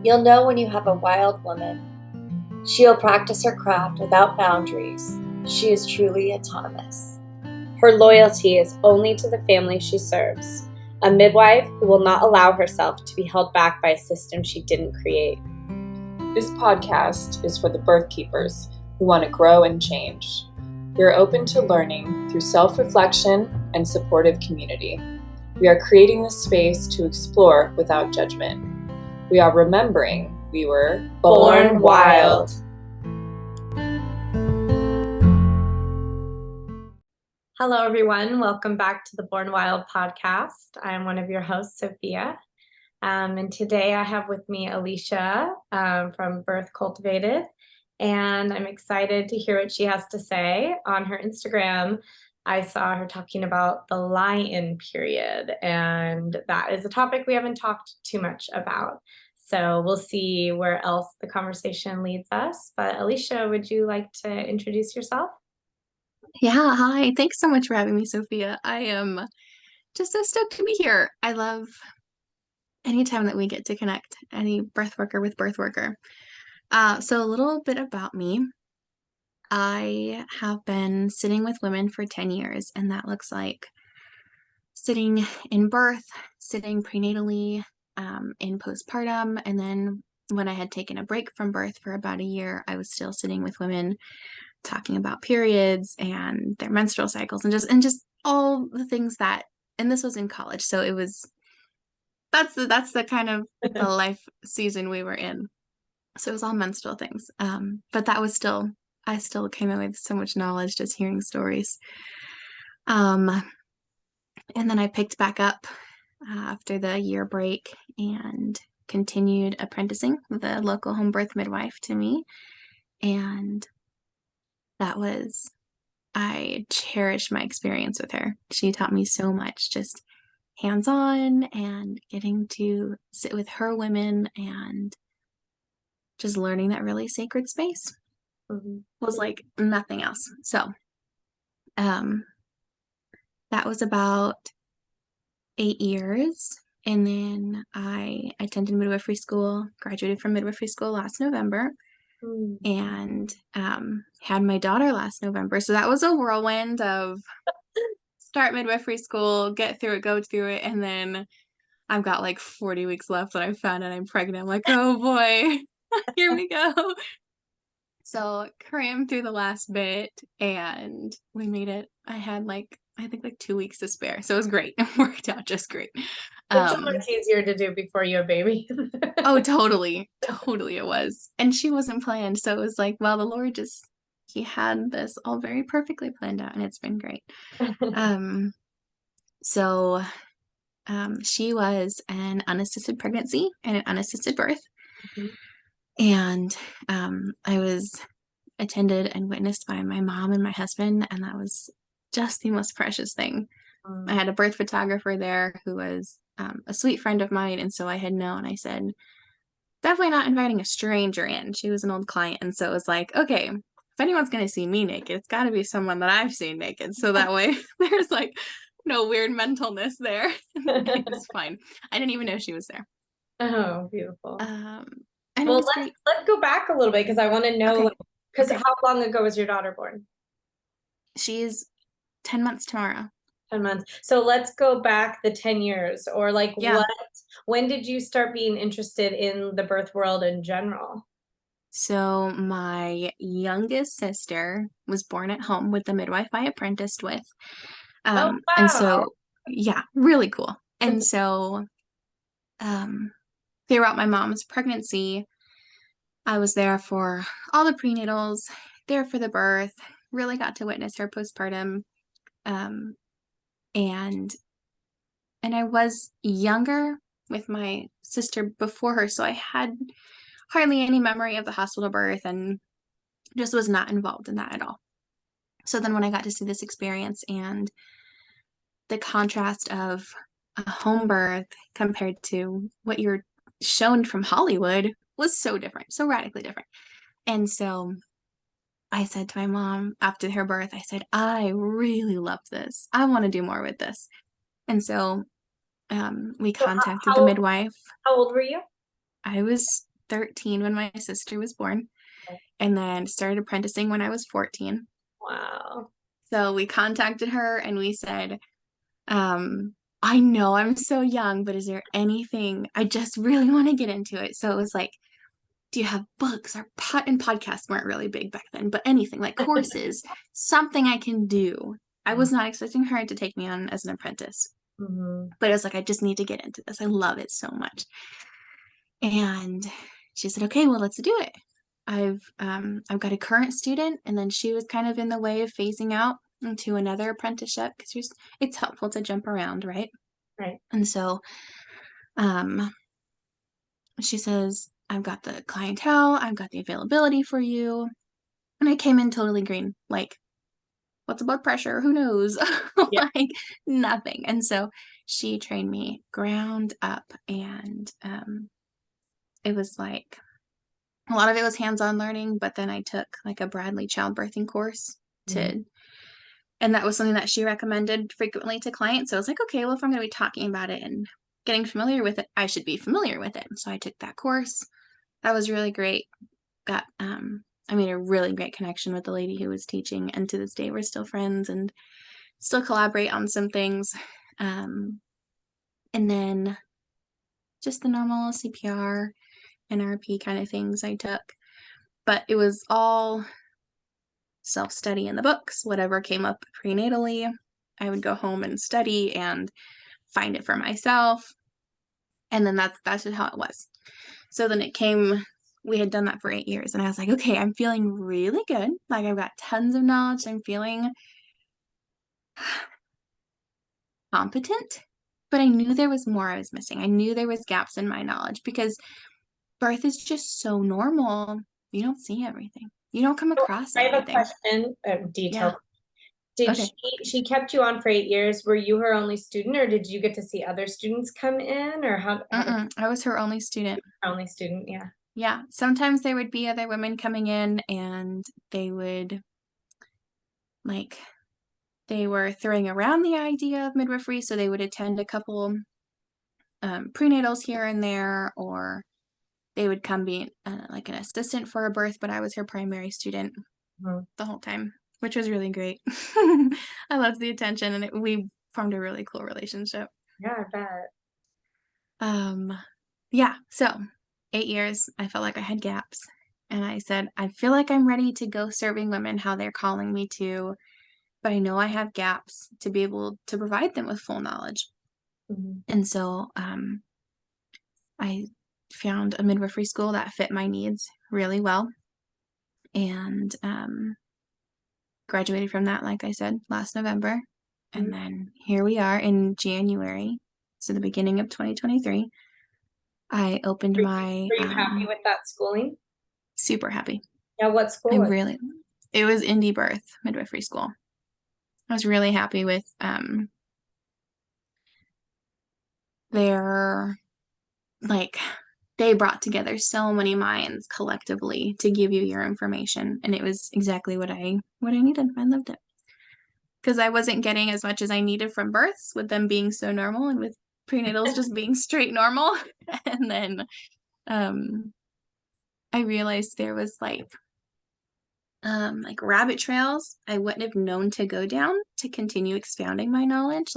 You'll know when you have a wild woman. She'll practice her craft without boundaries. She is truly autonomous. Her loyalty is only to the family she serves, a midwife who will not allow herself to be held back by a system she didn't create. This podcast is for the birth keepers who want to grow and change. We are open to learning through self-reflection and supportive community. We are creating this space to explore without judgment. We are remembering we were Born wild. Hello, everyone. Welcome back to the Born Wild podcast. I'm one of your hosts, Sophia. And today I have with me Alisha from Cultivated. And I'm excited to hear what she has to say. On her Instagram, I saw her talking about the lie-in period. And that is a topic we haven't talked too much about. So we'll see where else the conversation leads us. But Alisha, would you like to introduce yourself? Yeah, hi. Thanks so much for having me, Sophia. I am just so stoked to be here. I love anytime that we get to connect, any birth worker with birth worker. So a little bit about me. I have been sitting with women for 10 years, and that looks like sitting in birth, sitting prenatally, in postpartum, and then when I had taken a break from birth for about a year, I was still sitting with women talking about periods and their menstrual cycles and just all the things that, and this was in college, so it was that's the kind of the life season we were in. So it was all menstrual things. But that was still, I still came in with so much knowledge just hearing stories. And then I picked back up after the year break and continued apprenticing with a local home birth midwife to me. And I cherish my experience with her. She taught me so much, just hands-on and getting to sit with her women and just learning that really sacred space was like nothing else. So that was about 8 years. And then I attended midwifery school, graduated from midwifery school last November. And had my daughter last November. So that was a whirlwind of start midwifery school, get through it, go through it, and then I've got like 40 weeks left and I found out I'm pregnant. I'm like, oh boy, here we go. So crammed through the last bit and we made it. I had I think 2 weeks to spare. So it was great. It worked out just great. It's so much easier to do before you have babies. Oh, totally. Totally it was. And she wasn't planned. So it was like, well, the Lord he had this all very perfectly planned out and it's been great. So she was an unassisted pregnancy and an unassisted birth. And I was attended and witnessed by my mom and my husband, and that was just the most precious thing. I had a birth photographer there who was a sweet friend of mine, and so I had known. I said, definitely not inviting a stranger in. She was an old client, and so it was like, okay, if anyone's going to see me naked, it's got to be someone that I've seen naked, so that way there's no weird mentalness there. It was fine. I didn't even know she was there. Oh, beautiful. And well, let's go back a little bit because I want to know, because Okay. How long ago was your daughter born? She's 10 months tomorrow. 10 months. So let's go back the 10 years or when did you start being interested in the birth world in general? So my youngest sister was born at home with the midwife I apprenticed with. Oh, wow. And so, yeah, really cool. And so throughout my mom's pregnancy, I was there for all the prenatals, there for the birth, really got to witness her postpartum. And I was younger with my sister before her, so I had hardly any memory of the hospital birth and just was not involved in that at all. So then when I got to see this experience and the contrast of a home birth compared to what you're shown from Hollywood was so different, so radically different. And so I said to my mom after her birth, I said, I really love this. I want to do more with this. And so we contacted the midwife. How old were you? I was 13 when my sister was born, and then started apprenticing when I was 14. Wow. So we contacted her and we said, I know I'm so young, but is there anything, I just really want to get into it. So it was like, do you have books or and podcasts weren't really big back then, but anything like courses, something I can do. I was not expecting her to take me on as an apprentice, but it was like, I just need to get into this. I love it so much. And she said, okay, well, let's do it. I've got a current student, and then she was kind of in the way of phasing out into another apprenticeship because it's helpful to jump around, right? Right. And so she says, I've got the clientele, I've got the availability for you. And I came in totally green, like, what's blood pressure? Who knows? Yeah. Like nothing. And so she trained me ground up, and it was like a lot of it was hands-on learning, but then I took like a Bradley childbirthing course and that was something that she recommended frequently to clients. So I was like, okay, well, if I'm going to be talking about it and getting familiar with it, I should be familiar with it. So I took that course. That was really great. I made a really great connection with the lady who was teaching, and to this day we're still friends and still collaborate on some things. And then just the normal CPR, NRP kind of things I took, but it was all self-study in the books. Whatever came up prenatally, I would go home and study and find it for myself. And then that's just how it was. So then we had done that for 8 years, and I was like, okay, I'm feeling really good. Like I've got tons of knowledge. I'm feeling competent, but I knew there was more I was missing. I knew there was gaps in my knowledge because birth is just so normal. You don't see everything. You don't come across I have a everything. question, Yeah. detailed. Did Okay. she kept you on for 8 years? Were you her only student, or did you get to see other students come in, or how I was her only student. only student? Yeah. Yeah. Sometimes there would be other women coming in, and they would like they were throwing around the idea of midwifery, so they would attend a couple prenatals here and there, or they would come be like an assistant for a birth, but I was her primary student the whole time, which was really great. I loved the attention, and we formed a really cool relationship. Yeah, I bet. Yeah, so 8 years, I felt like I had gaps, and I said, I feel like I'm ready to go serving women how they're calling me to, but I know I have gaps to be able to provide them with full knowledge. And so I found a midwifery school that fit my needs really well, and graduated from that, like I said, last November. And then here we are in January, so the beginning of 2023. I opened my. Were you happy with that schooling? Super happy. Yeah, what school? It was Indie Birth Midwifery School. I was really happy with their, like, they brought together so many minds collectively to give you your information, and it was exactly what I needed. I loved it because I wasn't getting as much as I needed from births, with them being so normal and with prenatals just being straight normal. And then I realized there was like rabbit trails I wouldn't have known to go down to continue expounding my knowledge,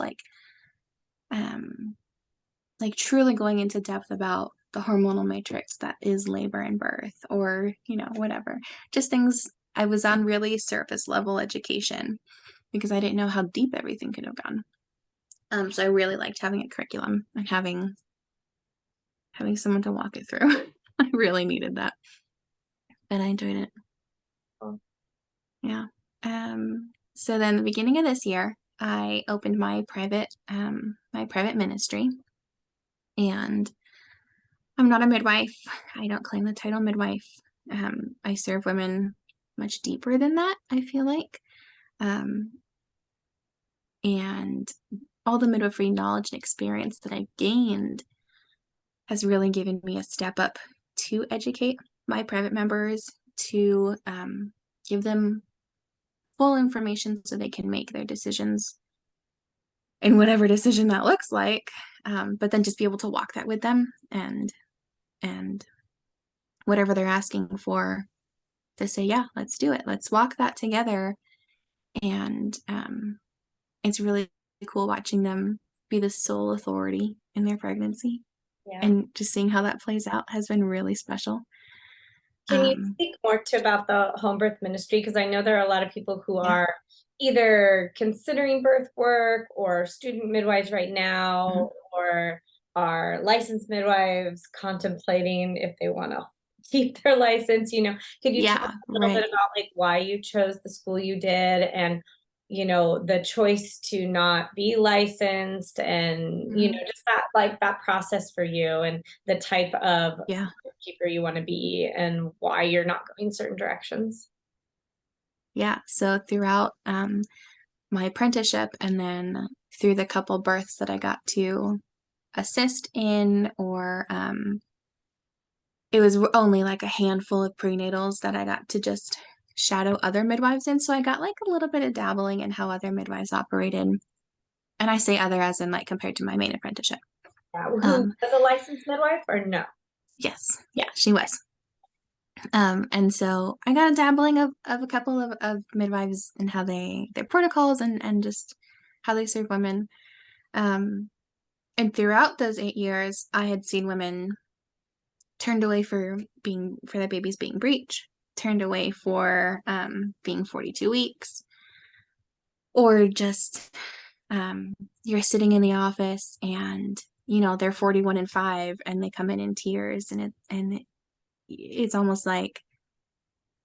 truly going into depth about the hormonal matrix that is labor and birth, or whatever, just things. I was on really surface level education because I didn't know how deep everything could have gone. So I really liked having a curriculum and having someone to walk it through. I really needed that, and I enjoyed it. Yeah. So then the beginning of this year, I opened my private ministry, and I'm not a midwife. I don't claim the title midwife. I serve women much deeper than that, I feel like. And all the midwifery knowledge and experience that I've gained has really given me a step up to educate my private members, to give them full information so they can make their decisions in whatever decision that looks like, but then just be able to walk that with them and whatever they're asking for, to say, yeah, let's do it. Let's walk that together. And it's really cool watching them be the sole authority in their pregnancy. Yeah. And just seeing how that plays out has been really special. Can you speak more about the home birth ministry? Because I know there are a lot of people who Yeah. are either considering birth work or student midwives right now, or are licensed midwives contemplating if they want to keep their license. Could you talk a little bit about like why you chose the school you did, and the choice to not be licensed, and just that process for you, and the type of keeper you want to be, and why you're not going certain directions? So throughout my apprenticeship, and then through the couple births that I got to assist in, or it was only like a handful of prenatals that I got to just shadow other midwives in. So I got like a little bit of dabbling in how other midwives operated. And I say other as in like compared to my main apprenticeship. Who was a licensed midwife or no? Yes. Yeah, she was. And so I got a dabbling of a couple of midwives and how their protocols and just how they serve women. And throughout those 8 years, I had seen women turned away for their babies being breech, turned away for being 42 weeks, or just you're sitting in the office and they're 41 and 5 and they come in tears, and it's almost like,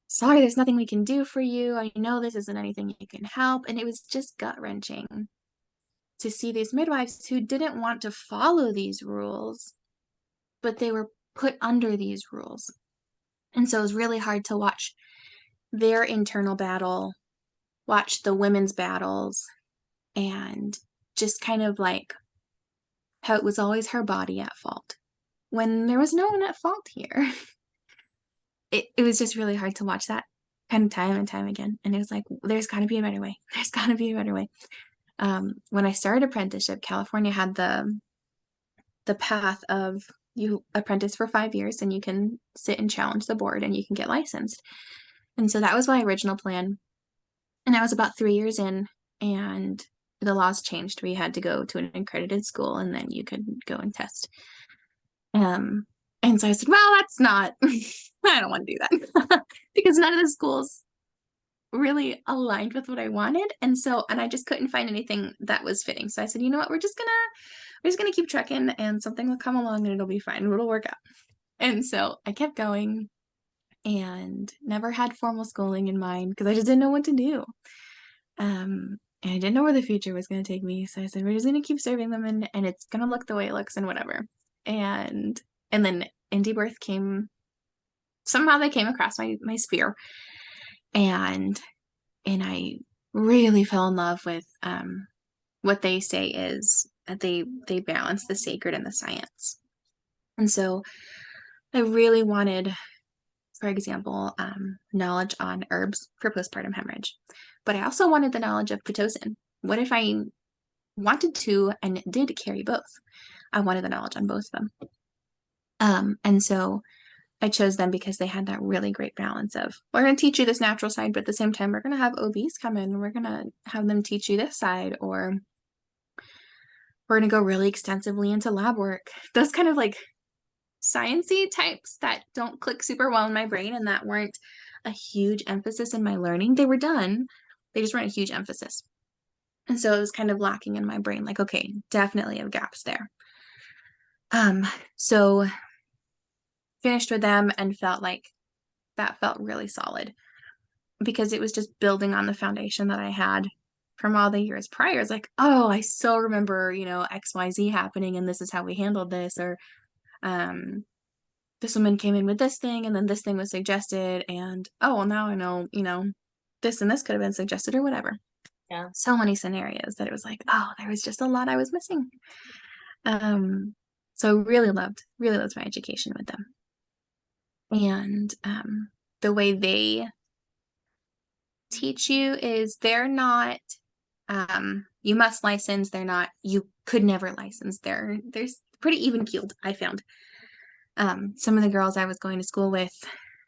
sorry, there's nothing we can do for you. I know this isn't anything you can help. And it was just gut-wrenching to see these midwives who didn't want to follow these rules, but they were put under these rules. And so it was really hard to watch their internal battle, watch the women's battles, and just kind of like how it was always her body at fault when there was no one at fault here. It was just really hard to watch that kind of time and time again. And it was like, there's got to be a better way. There's got to be a better way. When I started apprenticeship, California had the path of you apprentice for 5 years and you can sit and challenge the board and you can get licensed. And so that was my original plan. And I was about 3 years in, and the laws changed. We had to go to an accredited school and then you could go and test. And so I said, well, that's not, I don't want to do that because none of the schools really aligned with what I wanted. And I just couldn't find anything that was fitting. So I said, you know what, we're just gonna keep trekking and something will come along and it'll be fine. It'll work out. And so I kept going and never had formal schooling in mind because I just didn't know what to do. And I didn't know where the future was going to take me. So I said, we're just going to keep serving them and it's going to look the way it looks and whatever. And then indie birth somehow they came across my sphere. And I really fell in love with what they say is that they balance the sacred and the science. And so I really wanted, for example, knowledge on herbs for postpartum hemorrhage. But I also wanted the knowledge of Pitocin. What if I wanted to and did carry both? I wanted the knowledge on both of them. And so I chose them because they had that really great balance of, we're going to teach you this natural side, but at the same time, we're going to have OBs come in. We're going to have them teach you this side, or we're going to go really extensively into lab work. Those kind of like sciencey types that don't click super well in my brain and that weren't a huge emphasis in my learning. They were done. They just weren't a huge emphasis. And so it was kind of lacking in my brain. Like, okay, definitely have gaps there. So finished with them and felt like that felt really solid because it was just building on the foundation that I had from all the years prior. It's like, oh, I so remember, XYZ happening and this is how we handled this, or this woman came in with this thing and then this thing was suggested, and oh, well, now I know, this and this could have been suggested or whatever. Yeah. So many scenarios that it was like, oh, there was just a lot I was missing. So really loved my education with them. And the way they teach you is they're not, you must license. They're not, you could never license. They're pretty even keeled, I found. Some of the girls I was going to school with,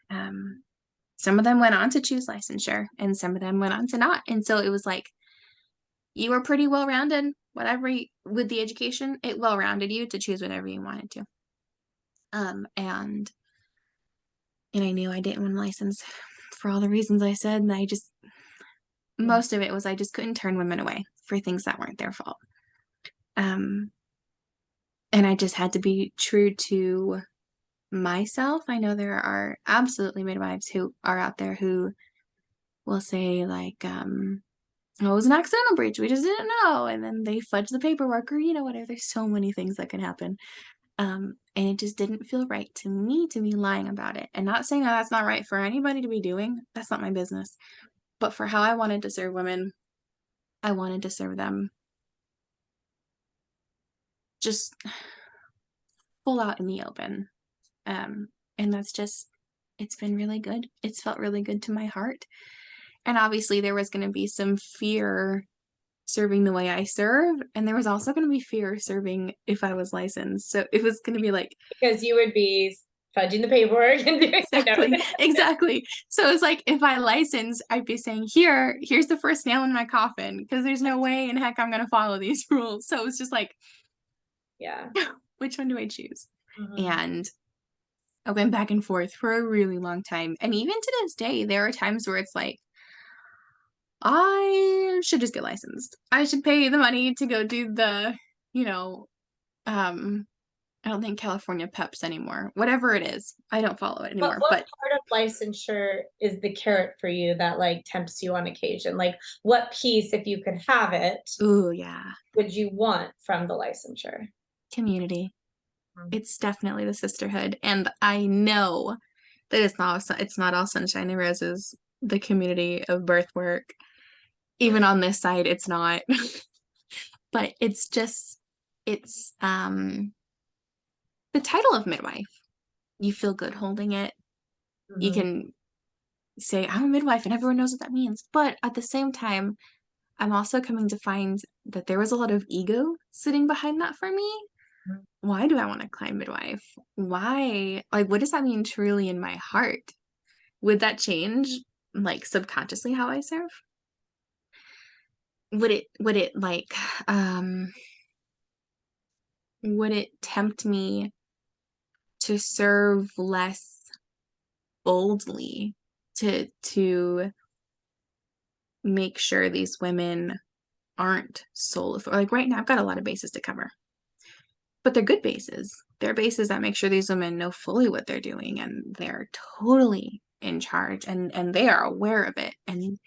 some of them went on to choose licensure and some of them went on to not. And so it was like, you were pretty well-rounded, whatever with the education, it well-rounded you to choose whatever you wanted to. And I knew I didn't want a license for all the reasons I said. And most of it was I just couldn't turn women away for things that weren't their fault. And I just had to be true to myself. I know there are absolutely midwives who are out there who will say like, oh, it was an accidental breach, we just didn't know, and then they fudge the paperwork or whatever. There's so many things that can happen. And it just didn't feel right to me to be lying about it. And not saying that that's not right for anybody to be doing. That's not my business. But for how I wanted to serve women, I wanted to serve them just full out in the open. And that's just, it's been really good. It's felt really good to my heart. And obviously there was going to be some fear serving the way I serve. And there was also going to be fear serving if I was licensed. So it was going to be like, because you would be fudging the paperwork and doing exactly. So it's like, if I license, I'd be saying, here's the first nail in my coffin, because there's no way in heck I'm going to follow these rules. So it's just like, yeah, which one do I choose? And I went back and forth for a really long time. And even to this day, there are times where it's like, I should just get licensed. I should pay the money to go do the, I don't think California PEPs anymore. Whatever it is, I don't follow it anymore. But what part of licensure is the carrot for you that like tempts you on occasion? Like, what piece, if you could have it, ooh, yeah, would you want from the licensure? Community. It's definitely the sisterhood, and I know that it's not all sunshine and roses. The community of birth work, even on this side, it's not. But it's the title of midwife. You feel good holding it. You can say, I'm a midwife, and everyone knows what that means. But at the same time, I'm also coming to find that there was a lot of ego sitting behind that for me. Why do I want to climb midwife? Why? Like, what does that mean truly in my heart? Would that change, like, subconsciously how I serve? Would it would it tempt me to serve less boldly, to make sure these women aren't soul, like right now I've got a lot of bases to cover, but they're good bases. They're bases that make sure these women know fully what they're doing and they're totally in charge, and they are aware of it. And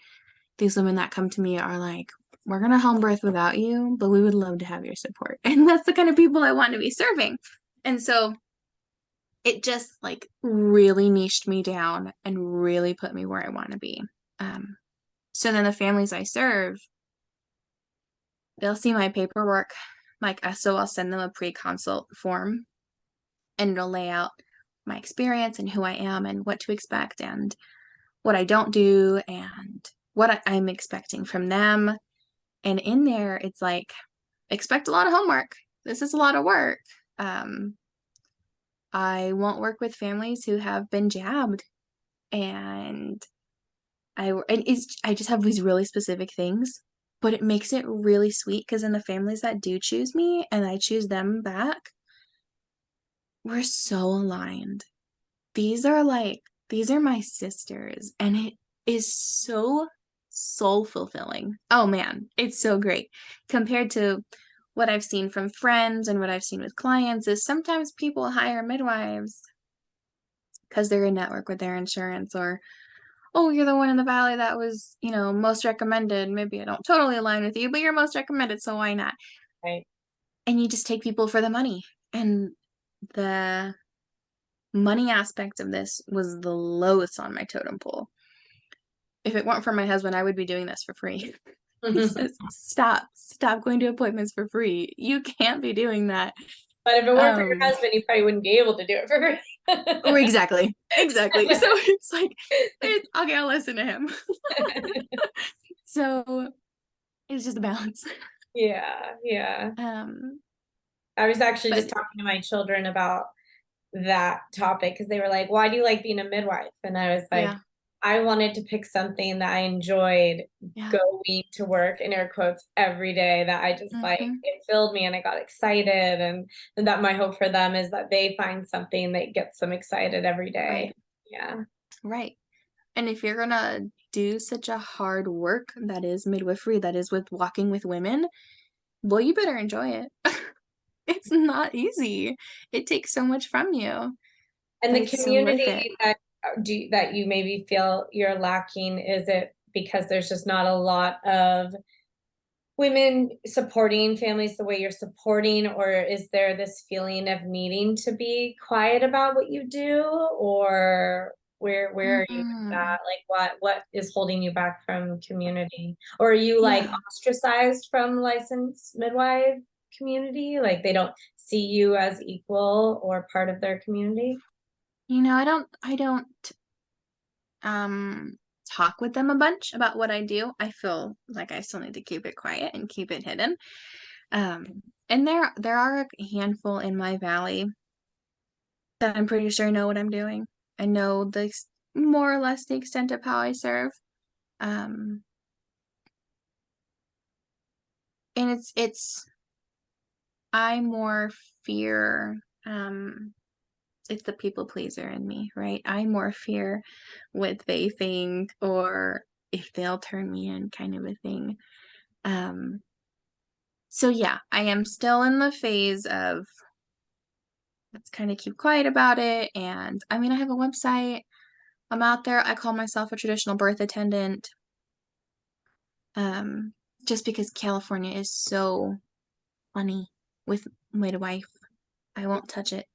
these women that come to me are like, we're gonna home birth without you, but we would love to have your support. And that's the kind of people I want to be serving. And so it just like really niched me down and really put me where I want to be. So then the families I serve, they'll see my paperwork, so I'll send them a pre-consult form, and it'll lay out my experience and who I am and what to expect and what I don't do and what I'm expecting from them. And in there, it's like, expect a lot of homework. This is a lot of work. I won't work with families who have been jabbed, and I just have these really specific things, but it makes it really sweet because in the families that do choose me and I choose them back, we're so aligned. These are my sisters, and it is so soul fulfilling. Oh man, it's so great. Compared to what I've seen from friends and what I've seen with clients, is sometimes people hire midwives because they're in network with their insurance, or, oh, you're the one in the valley that was, most recommended. Maybe I don't totally align with you, but you're most recommended, so why not? Right. And you just take people for the money. And the money aspect of this was the lowest on my totem pole. If it weren't for my husband, I would be doing this for free. He says, stop going to appointments for free. You can't be doing that. But if it weren't for your husband, you probably wouldn't be able to do it for free. Or exactly. So it's like, okay, I'll listen to him. So it's just a balance. Yeah. I was actually just talking to my children about that topic because they were like, why do you like being a midwife? And I was like, Yeah. I wanted to pick something that I enjoyed Yeah. going to work in air quotes every day, that I just like, Mm-hmm. it filled me and I got excited. And that my hope for them is that they find something that gets them excited every day. Right. Yeah. Right. And if you're gonna do such a hard work that is midwifery, that is with walking with women, well, you better enjoy it. It's not easy. It takes so much from you, And but the it's so worth it. community that you maybe feel you're lacking, is it because there's just not a lot of women supporting families the way you're supporting, or is there this feeling of needing to be quiet about what you do, or where are you with Mm, that? Like what is holding you back from community? Or are you like yeah. ostracized from licensed midwife community? Like they don't see you as equal or part of their community? I don't um talk with them a bunch about what I do. I feel like I still need to keep it quiet and keep it hidden. And there are a handful in my valley that I'm pretty sure know what I'm doing. I know more or less the extent of how I serve. Um, and I more fear, it's the people pleaser in me, right? I more fear what they think or if they'll turn me in kind of a thing. Um, so yeah, I am still in the phase of let's kind of keep quiet about it. And I mean, I have a website. I'm out there. I call myself a traditional birth attendant. Um, just because California is so funny with midwife. I won't touch it.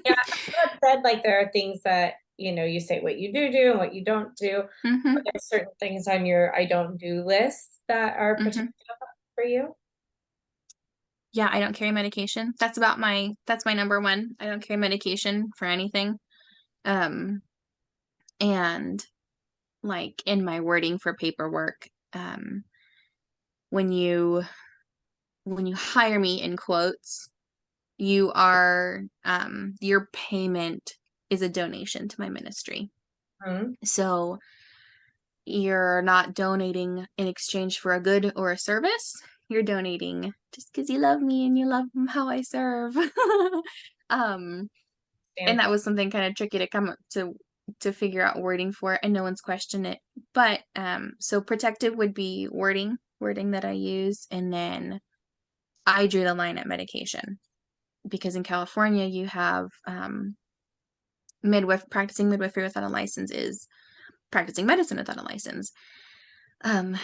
Yeah, that said, like there are things that, you say what you do and what you don't do. hmm But there's certain things on your I don't do list that are hmm potential for you. Yeah, I don't carry medication. That's my number one. I don't carry medication for anything. Um, and like in my wording for paperwork, when you hire me in quotes, your payment is a donation to my ministry. Mhm. So you're not donating in exchange for a good or a service. You're donating just because you love me and you love how I serve. um, and Stand that for. was something kind of tricky to come up to figure out wording for, and no one's questioned it. But so protective would be wording that I use, and then I drew the line at medication because in California you have practicing midwifery without a license is practicing medicine without a license. Um,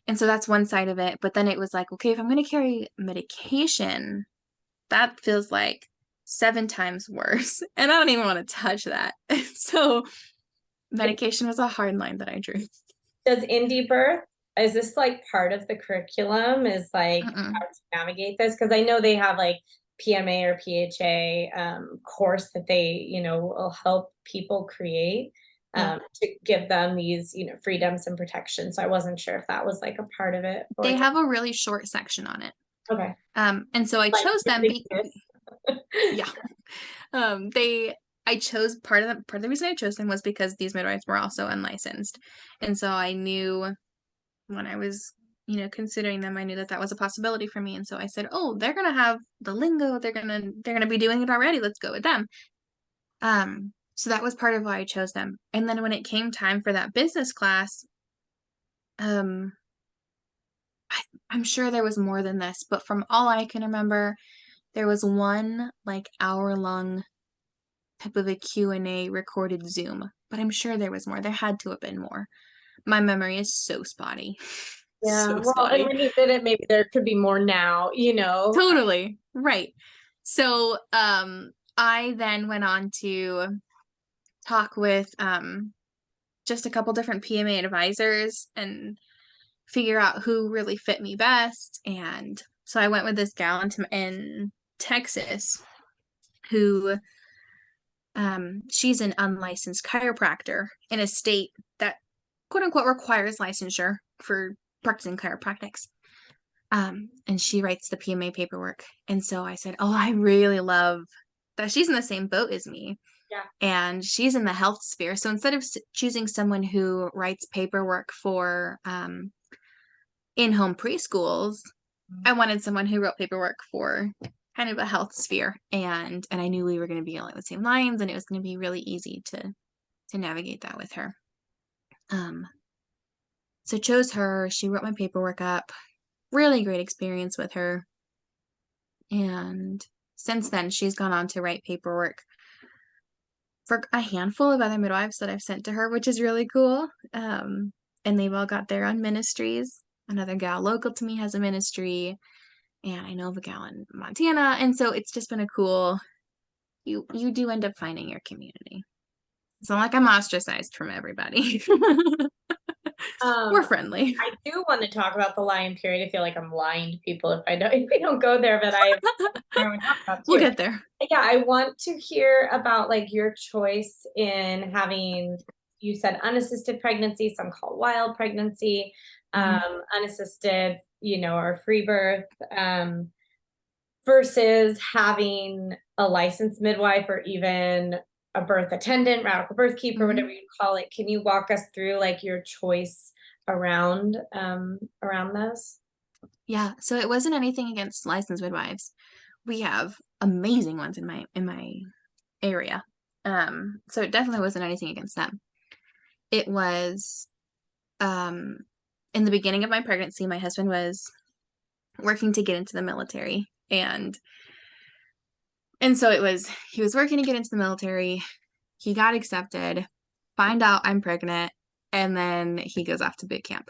and so that's one side of it. But then it was like, okay, if I'm going to carry medication, that feels like 7 times worse. And I don't even want to touch that. So medication was a hard line that I drew. Does indie birth, is this like part of the curriculum, is like Mm-mm. how to navigate this? Because I know they have like PMA or PHA course that they, will help people create Yeah. to give them these, freedoms and protections. So I wasn't sure if that was like a part of it for They you. have a really short section on it. Okay. And so I Like chose them ridiculous. yeah. They I chose part of the reason I chose them was because these midwives were also unlicensed. And so I knew when I was, considering them, I knew that that was a possibility for me. And so I said, "Oh, they're going to have the lingo. They're going to be doing it already. Let's go with them." So that was part of why I chose them. And then when it came time for that business class, um I'm sure there was more than this, but from all I can remember, there was one like hour-long type of a Q&A recorded Zoom, but I'm sure there was more. There had to have been more. My memory is so spotty. Yeah. So Well, and spotty. when you did it, maybe there could be more now. Totally. Right. So, I then went on to talk with just a couple different PMA advisors and figure out who really fit me best. And so I went with this gal in Texas who she's an unlicensed chiropractor in a state that quote unquote requires licensure for practicing chiropractics. And she writes the PMA paperwork. And so I said, "Oh, I really love that she's in the same boat as me. Yeah. And she's in the health sphere. So instead of choosing someone who writes paperwork for in-home preschools, I wanted someone who wrote paperwork for kind of a health sphere. And I knew we were going to be along the same lines, and it was going to be really easy to navigate that with her. So chose her. She wrote my paperwork up. Really great experience with her. And since then, she's gone on to write paperwork for a handful of other midwives that I've sent to her, which is really cool. And they've all got their own ministries. Another gal local to me has a ministry, and I know of a gal in Montana. And so it's just been a cool, you do end up finding your community. It's not like I'm ostracized from everybody. We're friendly. I do want to talk about the lying period. I feel like I'm lying to people if we don't go there, but I want to talk about too. We'll get there. Yeah, I want to hear about like your choice in having, you said unassisted pregnancy, some call wild pregnancy, unassisted, or free birth, versus having a licensed midwife or even a birth attendant, radical birth keeper, whatever you call it. Can you walk us through like your choice around those? Yeah, so it wasn't anything against licensed midwives. We have amazing ones in my area. So it definitely wasn't anything against them. It was in the beginning of my pregnancy, my husband was working to get into the military, and so he was working to get into the military. He got accepted, find out I'm pregnant, and then he goes off to boot camp.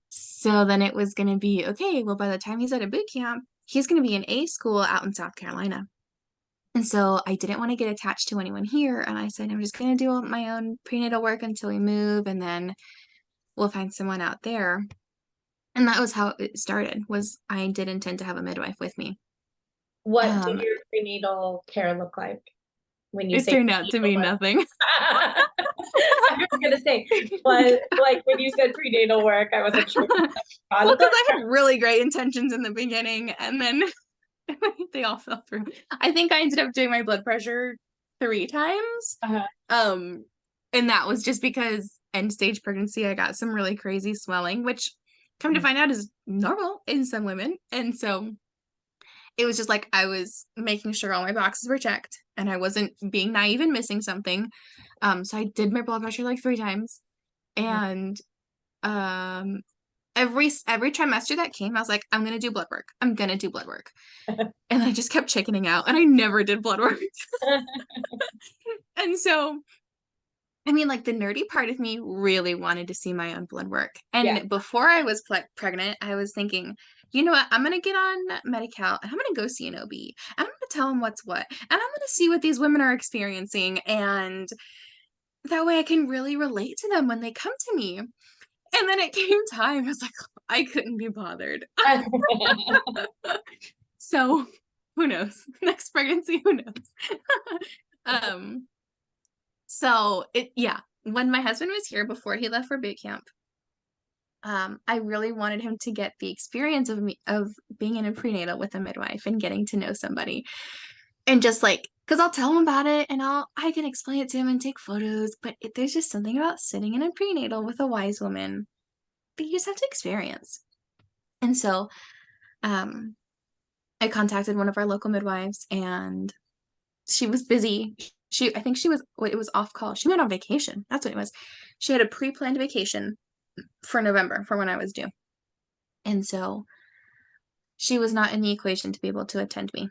So then it was going to be, okay, well, by the time he's at a boot camp, he's going to be in a school out in South Carolina. And so I didn't want to get attached to anyone here. And I said, I'm just going to do my own prenatal work until we move, and then we'll find someone out there. And that was how it started, was I did intend to have a midwife with me. What did your prenatal care look like? When you it turned out to be nothing. I was gonna say, but like when you said prenatal work, I wasn't sure. Well, because I had really great intentions in the beginning, and then they all fell through. I think I ended up doing my blood pressure 3 times. And that was just because end stage pregnancy, I got some really crazy swelling, which come to find out is normal in some women. And so it was just like I was making sure all my boxes were checked, and I wasn't being naive and missing something. So I did my blood pressure like 3 times, and every trimester that came, I was like, I'm gonna do blood work. I'm gonna do blood work, and I just kept chickening out, and I never did blood work. And so, I mean, like the nerdy part of me really wanted to see my own blood work. And before I was pregnant, I was thinking, you know what? I'm going to get on Medi-Cal, and I'm going to go see an OB, and I'm going to tell them what's what, and I'm going to see what these women are experiencing. And that way I can really relate to them when they come to me. And then it came time. I was like, I couldn't be bothered. So who knows? Next pregnancy, who knows? So when my husband was here before he left for boot camp, I really wanted him to get the experience of being in a prenatal with a midwife and getting to know somebody. And just like, because I'll tell him about it, and I can explain it to him and take photos, but there's just something about sitting in a prenatal with a wise woman that you just have to experience. And so I contacted one of our local midwives, and she was busy. I think it was off call. She went on vacation. That's what it was. She had a pre-planned vacation for November for when I was due. And so she was not in the equation to be able to attend me.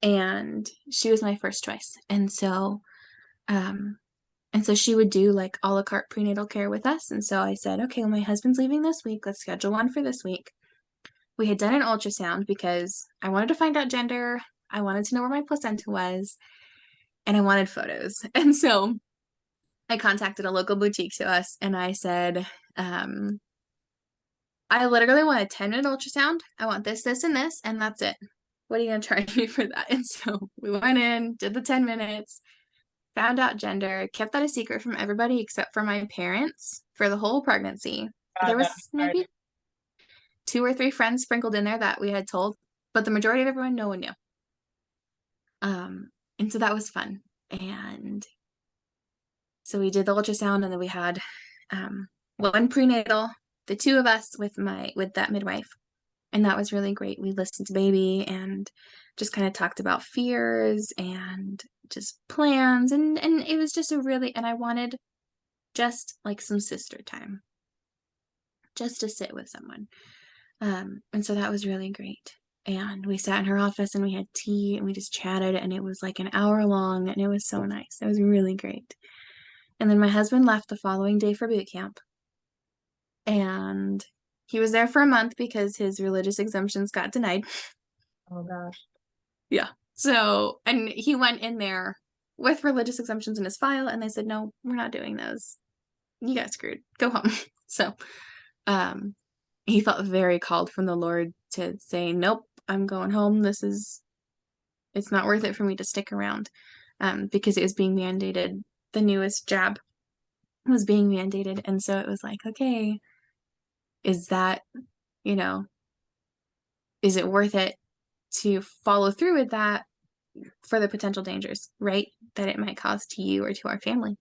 And she was my first choice. And so she would do like a la carte prenatal care with us. And so I said, okay, well, my husband's leaving this week. Let's schedule one for this week. We had done an ultrasound because I wanted to find out gender. I wanted to know where my placenta was, and I wanted photos. And so I contacted a local boutique to us, and I said, I literally want a 10-minute ultrasound. I want this, this, and this, and that's it. What are you going to charge me for that? And so we went in, did the 10 minutes, found out gender, kept that a secret from everybody except for my parents for the whole pregnancy. There was maybe 2 or 3 friends sprinkled in there that we had told, but the majority of everyone, no one knew. And so that was fun. And so we did the ultrasound, and then we had one prenatal, the two of us with that midwife. And that was really great. We listened to baby and just kind of talked about fears and just plans. And it was just and I wanted just like some sister time, just to sit with someone. And so that was really great. And we sat in her office and we had tea and we just chatted, and it was like an hour long, and it was so nice. It was really great. And then my husband left the following day for boot camp. And he was there for a month because his religious exemptions got denied. Oh gosh. Yeah. So, and he went in there with religious exemptions in his file, and they said, no, we're not doing those. You got screwed. Go home. So, he felt very called from the Lord to say, nope, I'm going home. It's not worth it for me to stick around, because it was being mandated. The newest jab was being mandated. And so it was like, okay, is that, is it worth it to follow through with that for the potential dangers, right, that it might cause to you or to our family?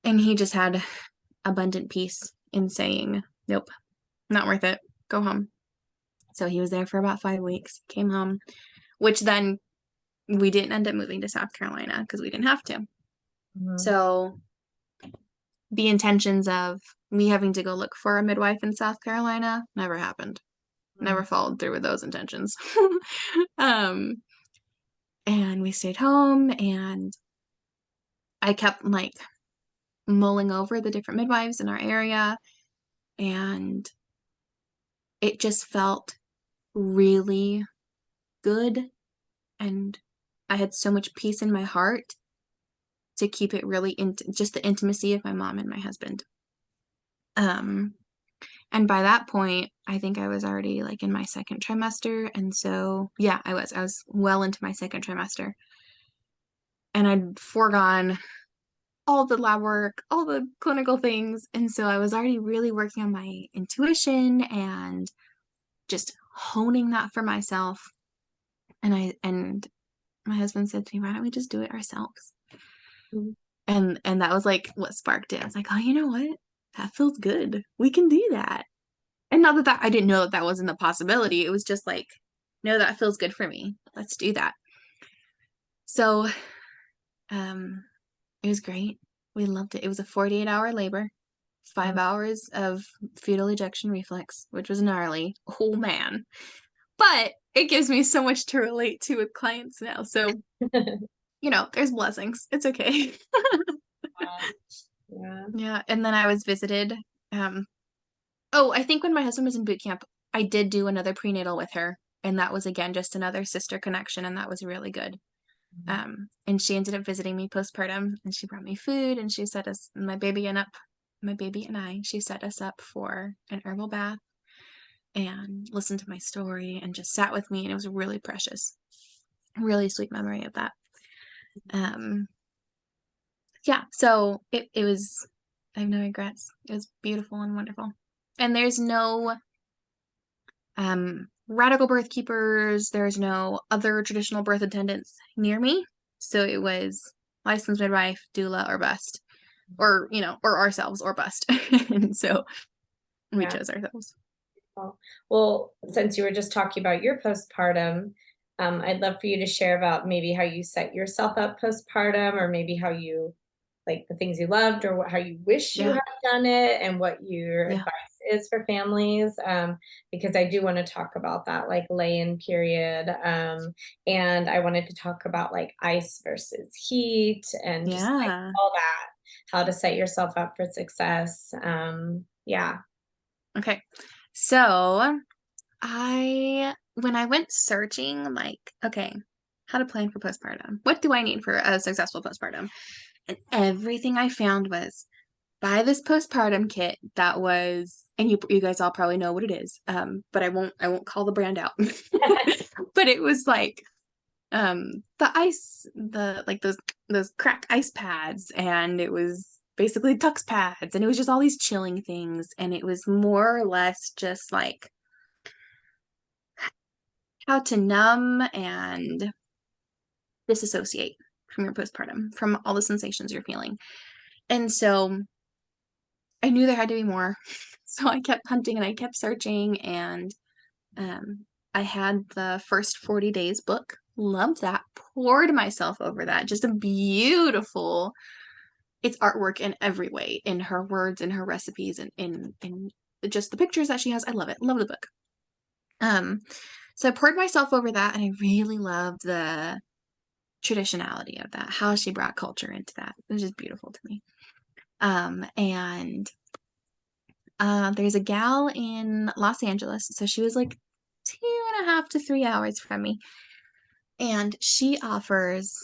And he just had abundant peace in saying, nope, not worth it. Go home. So he was there for about 5 weeks, came home, which then we didn't end up moving to South Carolina because we didn't have to. Mm-hmm. So the intentions of me having to go look for a midwife in South Carolina never happened. Never followed through with those intentions. And we stayed home, and I kept like mulling over the different midwives in our area, and it just felt really good, and I had so much peace in my heart to keep it really just the intimacy of my mom and my husband. And by that point, I think I was already like in my second trimester. And so, yeah, I was well into my second trimester, and I'd foregone all the lab work, all the clinical things. And so I was already really working on my intuition and just honing that for myself. And my husband said to me, why don't we just do it ourselves? Mm-hmm. And that was like what sparked it. I was like, oh, you know what? That feels good. We can do that. And not that I didn't know that wasn't a possibility. It was just like, no, that feels good for me. Let's do that. So, it was great. We loved it. It was a 48-hour labor, 5 hours of fetal ejection reflex, which was gnarly. Oh man. But it gives me so much to relate to with clients now. So, there's blessings. It's okay. Yeah. Yeah. And then I was visited. I think when my husband was in boot camp, I did do another prenatal with her. And that was, again, just another sister connection. And that was really good. And she ended up visiting me postpartum, and she brought me food, and she set my baby and I, she set us up for an herbal bath and listened to my story and just sat with me. And it was really precious, really sweet memory of that. Yeah, so it was, I have no regrets. It was beautiful and wonderful. And there's no radical birth keepers. There's no other traditional birth attendants near me. So it was licensed midwife, doula, or bust, or ourselves or bust. And so we chose ourselves. Well, since you were just talking about your postpartum, I'd love for you to share about maybe how you set yourself up postpartum, or maybe how you, like, the things you loved, or how you wish you had done it, and what your advice is for families. Because I do want to talk about that, like, lay-in period. And I wanted to talk about like ice versus heat, and just like all that, how to set yourself up for success. Yeah. Okay. So when I went searching, like, okay, how to plan for postpartum, what do I need for a successful postpartum? And everything I found was, buy this postpartum kit that was, and you guys all probably know what it is, but I won't call the brand out. But it was like those crack ice pads, and it was basically Tux pads, and it was just all these chilling things, and it was more or less just like how to numb and disassociate from your postpartum, from all the sensations you're feeling. And so I knew there had to be more. So I kept hunting and I kept searching, and I had the first 40 days book. Loved that. Poured myself over that. Just a beautiful, it's artwork in every way, in her words, in her recipes, and in just the pictures that she has. I love it. Love the book. So I poured myself over that, and I really loved the traditionality of that, how she brought culture into that. It was just beautiful to me. And there's a gal in Los Angeles, so she was like 2.5 to 3 hours from me, and she offers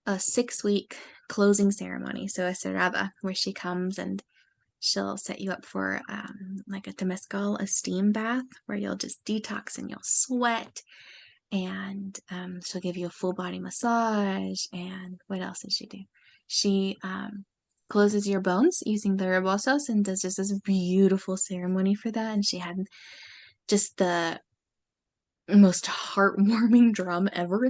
a 6-week closing ceremony, so a cerrada, where she comes and she'll set you up for like a temescal, a steam bath, where you'll just detox and you'll sweat, and she'll give you a full body massage. And what else does she do? She closes your bones using the rebosos and does just this beautiful ceremony for that. And she had just the most heartwarming drum ever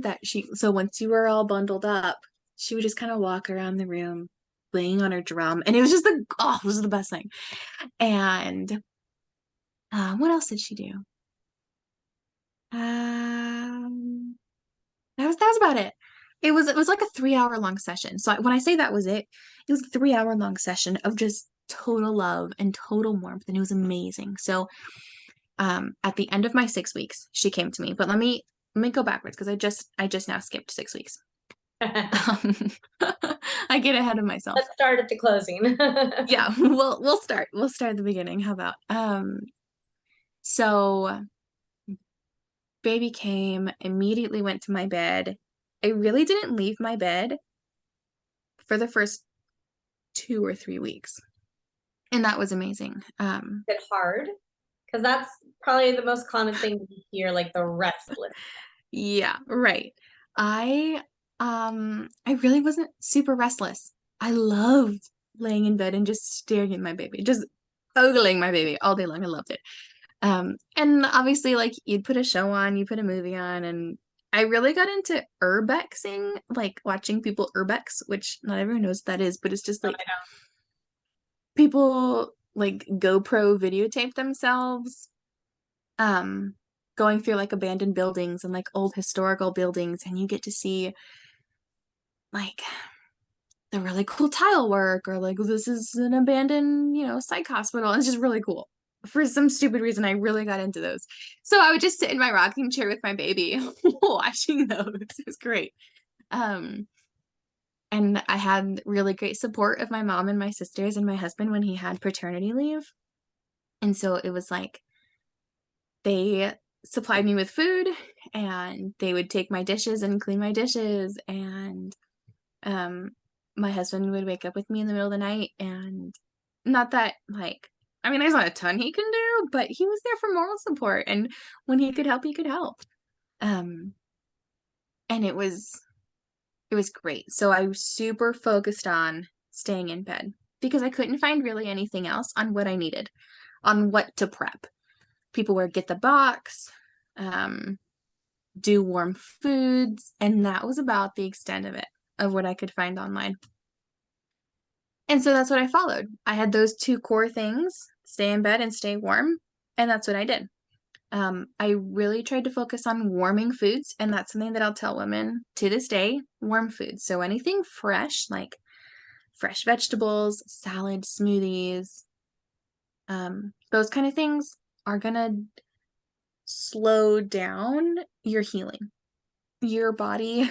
so once you were all bundled up, she would just kind of walk around the room playing on her drum, and it was just it was the best thing. And what else did she do? That was about it. It was like a 3-hour long session. So when I say that was it was a 3-hour long session of just total love and total warmth, and it was amazing. So at the end of my 6 weeks, she came to me. But let me go backwards, because I just now skipped 6 weeks. I get ahead of myself. Let's start at the closing. Yeah, we'll start at the beginning. How about so baby came, immediately went to my bed. I really didn't leave my bed for the first 2 or 3 weeks, and that was amazing. It's hard, because that's probably the most common thing we hear, like the restless. Yeah, right. I really wasn't super restless. I loved laying in bed and just staring at my baby, just ogling my baby all day long. I loved it. And obviously, like, you'd put a show on, you put a movie on, and I really got into urbexing, like watching people urbex, which not everyone knows what that is, but it's just like people like GoPro videotape themselves going through like abandoned buildings and like old historical buildings, and you get to see like the really cool tile work, or like, this is an abandoned, psych hospital. It's just really cool. For some stupid reason, I really got into those. So I would just sit in my rocking chair with my baby watching those. It was great. And I had really great support of my mom and my sisters and my husband when he had paternity leave. And so it was like they supplied me with food, and they would take my dishes and clean my dishes, and my husband would wake up with me in the middle of the night, and not that, like, I mean, there's not a ton he can do, but he was there for moral support, and when he could help, he could help. And it was great. So I was super focused on staying in bed, because I couldn't find really anything else on what I needed, on what to prep. People were get the box, do warm foods, and that was about the extent of it, of what I could find online. And so that's what I followed. I had those 2 core things: stay in bed and stay warm, and that's what I did. I really tried to focus on warming foods, and that's something that I'll tell women to this day: warm foods. So anything fresh, like fresh vegetables, salad, smoothies, those kind of things are gonna slow down your healing. Your body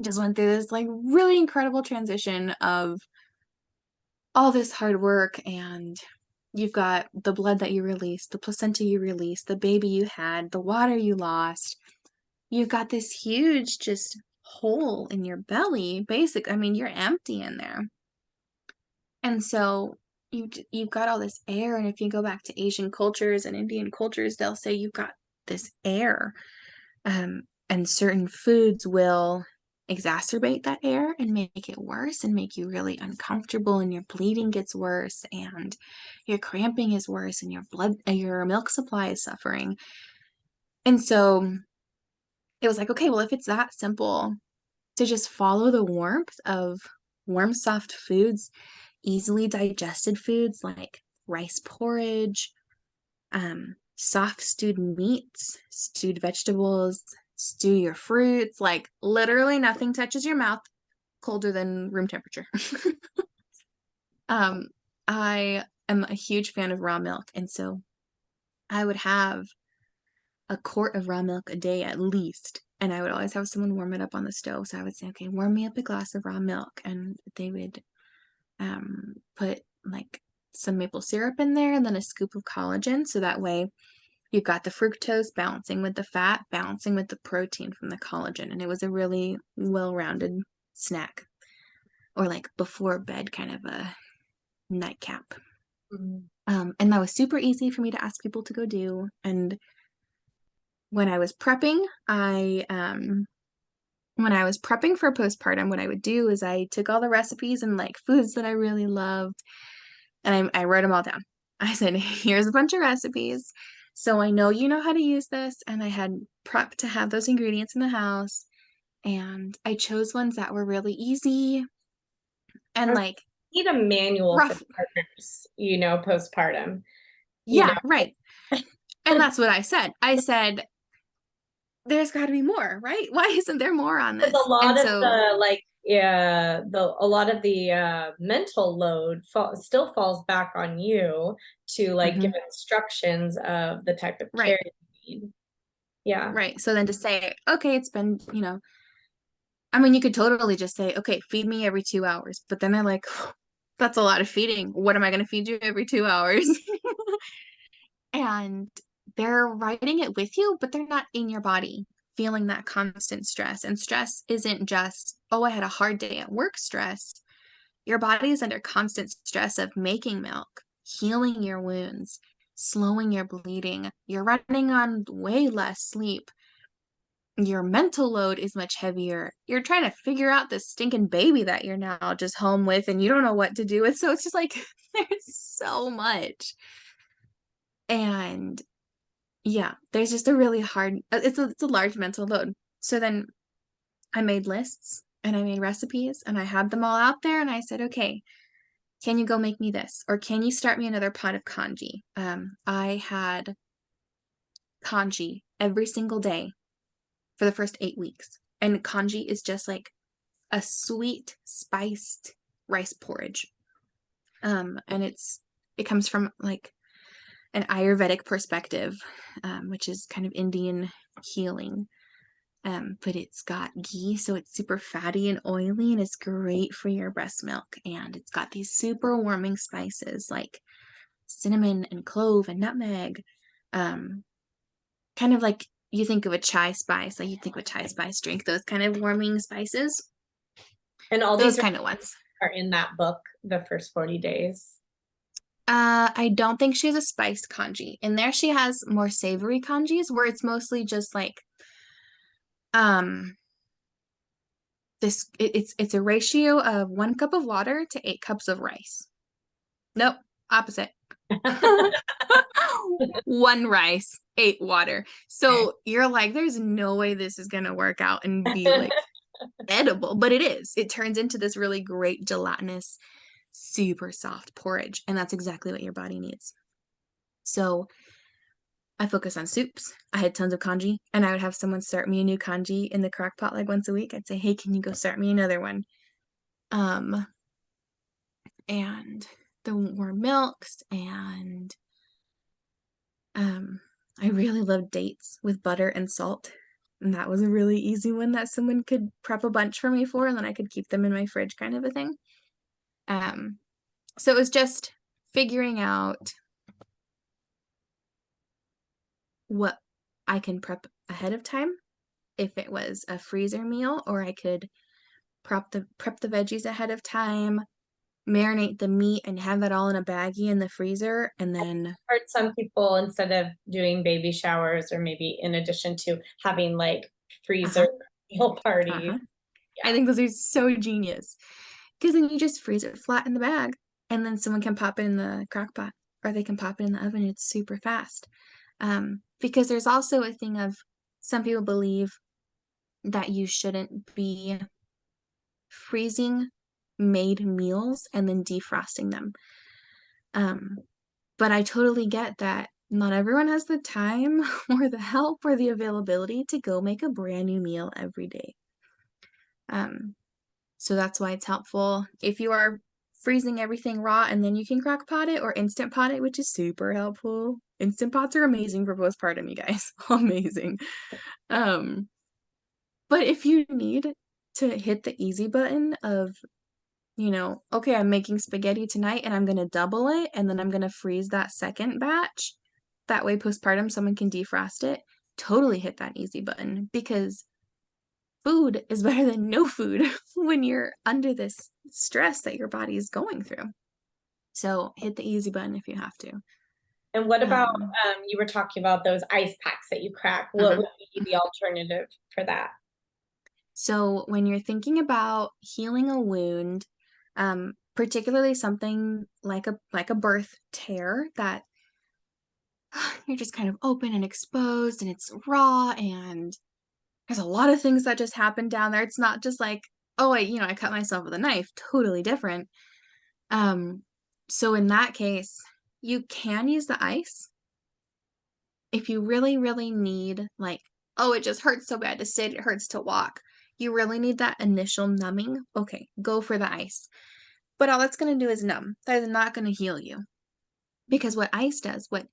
just went through this like really incredible transition of all this hard work, and you've got the blood that you released, the placenta you released, the baby you had, the water you lost. You've got this huge just hole in your belly, basically. I mean, you're empty in there. And so you've got all this air, and if you go back to Asian cultures and Indian cultures, they'll say you've got this air, and certain foods will exacerbate that air and make it worse and make you really uncomfortable, and your bleeding gets worse, and your cramping is worse, and your milk supply is suffering. And so it was like, okay, well, if it's that simple, to just follow the warmth of warm, soft foods, easily digested foods like rice porridge, soft stewed meats, stewed vegetables, stew your fruits, like literally nothing touches your mouth colder than room temperature. I am a huge fan of raw milk, and so I would have a quart of raw milk a day at least, and I would always have someone warm it up on the stove. So I would say, okay, warm me up a glass of raw milk, and they would put like some maple syrup in there and then a scoop of collagen, so that way you've got the fructose balancing with the fat, balancing with the protein from the collagen, and it was a really well-rounded snack, or like before bed kind of a nightcap. And that was super easy for me to ask people to go do. And when I was prepping, when I was prepping for postpartum, what I would do is I took all the recipes and like foods that I really loved, and I wrote them all down. I said, here's a bunch of recipes, so I know you know how to use this. And I had prepped to have those ingredients in the house, and I chose ones that were really easy and like need a manual rough. for partners, postpartum. Yeah, right. And that's what I said. I said, there's got to be more, right? Why isn't there more on this? A lot of the mental load still falls back on you to give instructions of the type of care you need. Yeah. Right. So then to say, okay, it's been, I mean, you could totally just say, okay, feed me every 2 hours. But then they're like, that's a lot of feeding. What am I going to feed you every 2 hours? And they're writing it with you, but they're not in your body feeling that constant stress. And stress isn't just, oh, I had a hard day at work stress. Your body is under constant stress of making milk, healing your wounds, slowing your bleeding. You're running on way less sleep. Your mental load is much heavier. You're trying to figure out this stinking baby that you're now just home with, and you don't know what to do with. So it's just like, there's so much. And yeah, there's just a really hard, it's a large mental load. So then I made lists and I made recipes and I had them all out there, and I said, okay, can you go make me this? Or can you start me another pot of congee? I had congee every single day for the first 8 weeks. And congee is just like a sweet, spiced rice porridge. And it comes from like an Ayurvedic perspective, which is kind of Indian healing. But it's got ghee, so it's super fatty and oily, and it's great for your breast milk. And it's got these super warming spices like cinnamon and clove and nutmeg. Kind of like you think of a chai spice, like you think of a chai spice drink, those kind of warming spices. And all those these kind of ones are in that book, The First 40 Days. I don't think she has a spiced congee. In there, she has more savory congees where it's mostly just like, it's a ratio of 1 cup of water to 8 cups of rice. Nope, opposite. 1 rice, 8 water. So you're like, there's no way this is gonna work out and be like edible, but it is. It turns into this really great gelatinous, super soft porridge, and that's exactly what your body needs. So I focus on soups. I had tons of congee, and I would have someone start me a new congee in the crock pot like once a week. I'd say, hey, can you go start me another one? And the warm milks, and I really loved dates with butter and salt. And that was a really easy one that someone could prep a bunch for me for, and then I could keep them in my fridge kind of a thing. So it was just figuring out what I can prep ahead of time, if it was a freezer meal, or I could prep the veggies ahead of time, marinate the meat, and have that all in a baggie in the freezer. And then I've heard some people, instead of doing baby showers, or maybe in addition to having like freezer meal parties. Yeah. I think those are so genius, because then you just freeze it flat in the bag, and then someone can pop it in the crock pot, or they can pop it in the oven. It's super fast. Because there's also a thing of, some people believe that you shouldn't be freezing made meals and then defrosting them. But I totally get that not everyone has the time or the help or the availability to go make a brand new meal every day. So that's why it's helpful if you are freezing everything raw and then you can crock pot it or instant pot it, which is super helpful. Instant pots are amazing for postpartum, you guys. Amazing. But if you need to hit the easy button of, okay, I'm making spaghetti tonight and I'm going to double it and then I'm going to freeze that second batch. That way, postpartum, someone can defrost it. Totally hit that easy button because food is better than no food when you're under this stress that your body is going through. So hit the easy button if you have to. And what about, you were talking about those ice packs that you crack. What would be the alternative for that? So when you're thinking about healing a wound, particularly something like a birth tear that you're just kind of open and exposed and it's raw and there's a lot of things that just happened down there. It's not just like, oh, I cut myself with a knife. Totally different. So in that case, you can use the ice. If you really, really need, like, oh, it just hurts so bad to sit, it hurts to walk. You really need that initial numbing. Okay, go for the ice. But all that's going to do is numb. That is not going to heal you. Because what ice does, what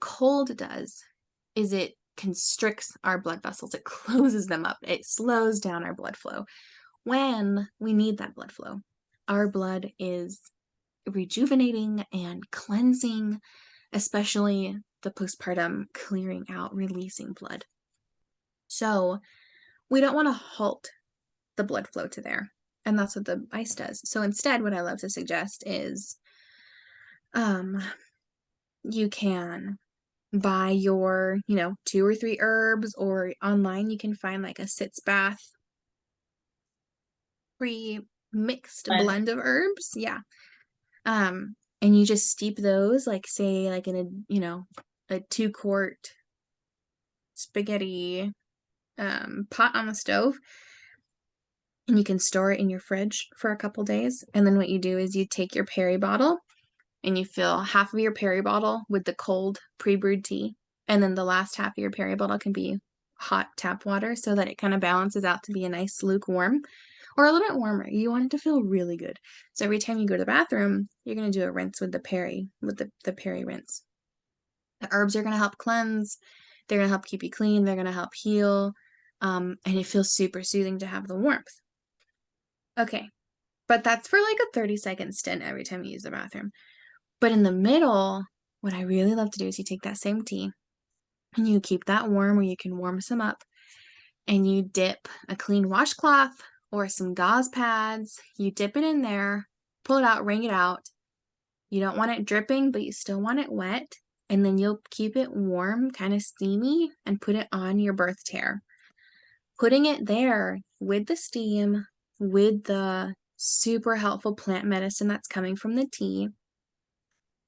cold does, is it constricts our blood vessels. It closes them up. It slows down our blood flow. When we need that blood flow, our blood is rejuvenating and cleansing, especially the postpartum clearing out, releasing blood. So we don't want to halt the blood flow to there. And that's what the ice does. So instead, what I love to suggest is you can buy your, 2 or 3 herbs, or online you can find like a sitz bath pre-mixed blend of herbs. Yeah. And you just steep those, like say like in a 2-quart spaghetti pot on the stove, and you can store it in your fridge for a couple days. And then what you do is you take your Perry bottle and you fill half of your Perry bottle with the cold pre-brewed tea, and then the last half of your Perry bottle can be hot tap water, so that it kind of balances out to be a nice lukewarm or a little bit warmer. You want it to feel really good. So every time you go to the bathroom, you're going to do a rinse with the Perry, the Perry rinse. The herbs are going to help cleanse. They're going to help keep you clean. They're going to help heal. And it feels super soothing to have the warmth. Okay, but that's for like a 30-second stint every time you use the bathroom. But in the middle, what I really love to do is you take that same tea and you keep that warm, or you can warm some up, and you dip a clean washcloth or some gauze pads. You dip it in there, pull it out, wring it out. You don't want it dripping, but you still want it wet. And then you'll keep it warm, kind of steamy, and put it on your birth tear. Putting it there with the steam, with the super helpful plant medicine that's coming from the tea,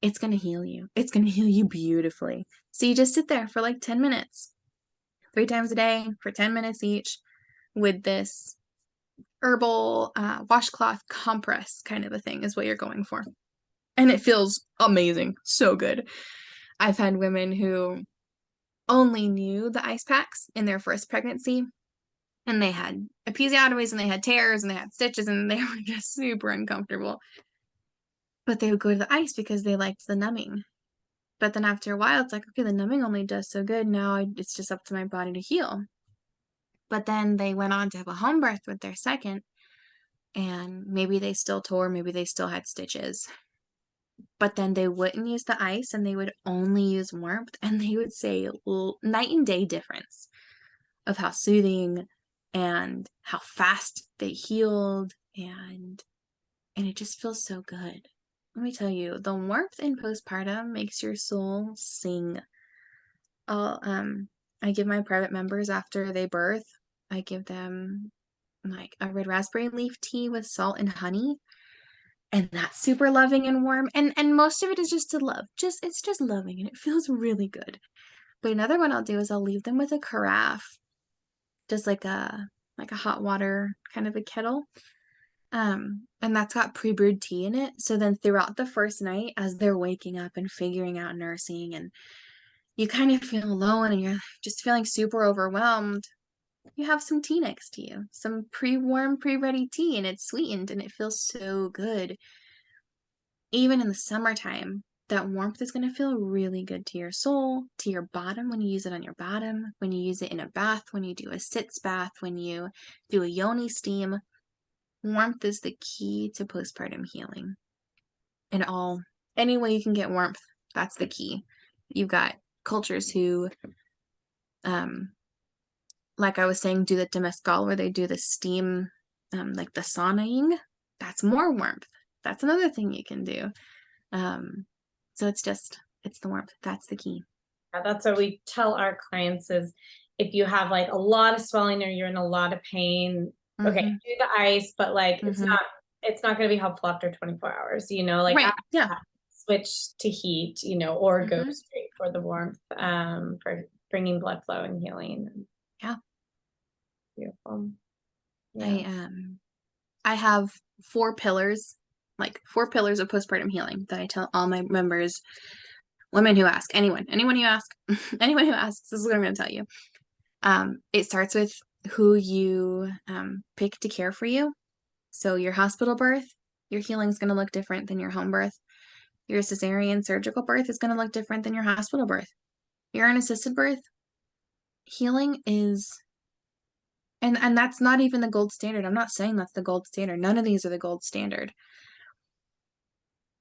it's going to heal you. It's going to heal you beautifully. So you just sit there for like 10 minutes, 3 times a day for 10 minutes each, with this herbal washcloth compress kind of a thing is what you're going for. And it feels amazing. So good. I've had women who only knew the ice packs in their first pregnancy, and they had episiotomies and they had tears and they had stitches and they were just super uncomfortable. But they would go to the ice because they liked the numbing. But then after a while, it's like, okay, the numbing only does so good. Now it's just up to my body to heal. But then they went on to have a home birth with their second, and maybe they still tore, maybe they still had stitches. But then they wouldn't use the ice and they would only use warmth, and they would say night and day difference of how soothing and how fast they healed, and it just feels so good. Let me tell you, the warmth in postpartum makes your soul sing. I give my private members, after they birth, I give them like a red raspberry leaf tea with salt and honey. And that's super loving and warm. And most of it is just to love. It's just loving, and it feels really good. But another one I'll do is I'll leave them with a carafe, just like a hot water kind of a kettle. And that's got pre-brewed tea in it. So then throughout the first night, as they're waking up and figuring out nursing, and you kind of feel alone and you're just feeling super overwhelmed, you have some tea next to you, some pre-warm, pre-ready tea, and it's sweetened and it feels so good. Even in the summertime, that warmth is going to feel really good to your soul, to your bottom when you use it on your bottom, when you use it in a bath, when you do a sitz bath, when you do a yoni steam. Warmth is the key to postpartum healing. And any way you can get warmth, that's the key. You've got cultures who, like I was saying, do the temescal, where they do the steam, like the saunaing. That's more warmth. That's another thing you can do. So it's the warmth. That's the key. Yeah, that's what we tell our clients is if you have like a lot of swelling or you're in a lot of pain, okay, do the ice, but like it's not going to be helpful after 24 hours, like right. Yeah. Switch to heat, or go straight for the warmth, for bringing blood flow and healing. Yeah. Beautiful. Yeah. I have 4 pillars, like 4 pillars of postpartum healing that I tell all my members, women who ask, anyone who asks, anyone who asks, this is what I'm going to tell you. It starts with who you pick to care for you. So your hospital birth, your healing is going to look different than your home birth. Your cesarean surgical birth is going to look different than your hospital birth. Your unassisted birth, healing is, and that's not even the gold standard. I'm not saying that's the gold standard. None of these are the gold standard.